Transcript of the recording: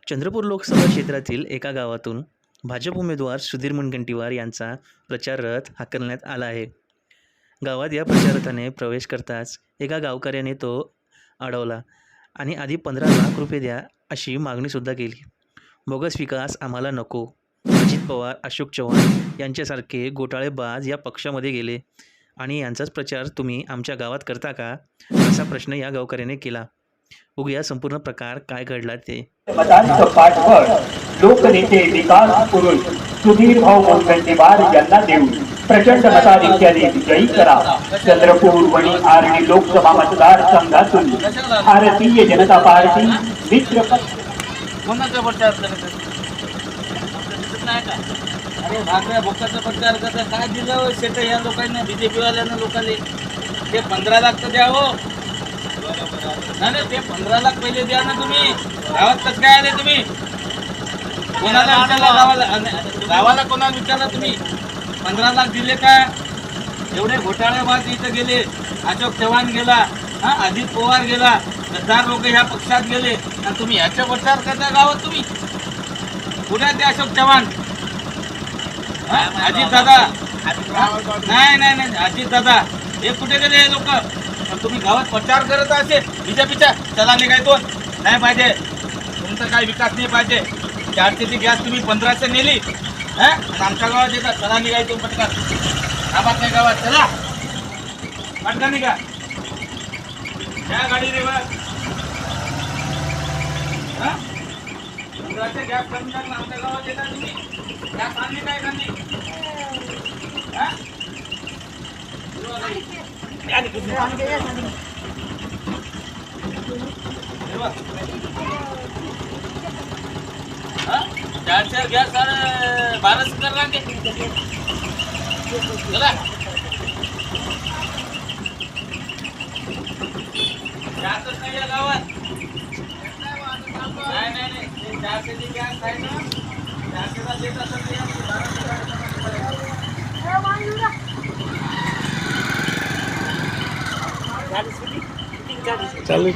चंद्रपूर लोकसभा क्षेत्रातील एका गावातून भाजप उमेदवार सुधीर मुनगंटीवार यांचा प्रचार रथ हाकलण्यात आला आहे. गावात या प्रचाररथाने प्रवेश करताच एका गावकऱ्याने तो अडवला आणि आधी 15 लाख रुपये द्या अशी मागणीसुद्धा केली. बोगस विकास आम्हाला नको. अजित पवार, अशोक चव्हाण यांच्यासारखे घोटाळेबाज या पक्षामध्ये गेले आणि यांचाच प्रचार तुम्ही आमच्या गावात करता का, असा प्रश्न या गावकऱ्याने केला. बघूया संपूर्ण प्रकार काय घडला ते. मतांचं पाठबळ लोकनेते विकास पुरुष सुधीर भाऊ मुनगंटीवार यांना देऊन प्रचंड मताधिक्याने विजयी करा. चंद्रपूर वणी आर्णी लोकसभा मतदारसंघातून भारतीय जनता पार्टी मित्र कोणाचा प्रचार करत नाही का? अरे भाकऱ्या भोकाचा प्रचार करता काय दिलं शेत या लोकांना, बीजेपी वाल्यांना लोकांना ते 15 लाख तर द्या हो. नाही ते 15 लाख पहिले द्या ना. तुम्ही गावात कसं काय आले? तुम्ही कोणाला विचारला? गावाला कोणाला विचारला तुम्ही? 15 लाख दिले का? एवढे घोटाळेबाज इथं गेले. अशोक चव्हाण गेला, अजित पवार गेला, 10 लोक ह्या पक्षात गेले आणि तुम्ही ह्याचा प्रचार करता गावात. तुम्ही कुठे ते अशोक चव्हाण, अजित दादा? नाही अजित दादा हे कुठे गेले हे लोक? तुम्ही गावात प्रचार करत असेल बीजेपीच्या. चला निघायतो नाही पाहिजे, तुमचा काय विकास नाही पाहिजे. 400ची गॅस तुम्ही 1500 नेली आणि आमच्या गावात येतात. चला निघायतो पटकन. गावात नाही गावात चला पटकन निघा. या गाडी रे गॅस कमी टाकला आमच्या गावात येतात तुम्ही. गॅस आणली काय खाल्ली? चार गॅस 1200 कर लागे. चला गॅसच नाही या गावात. नाही 400ची गॅस आहे ना. 400ला देत असेल चालू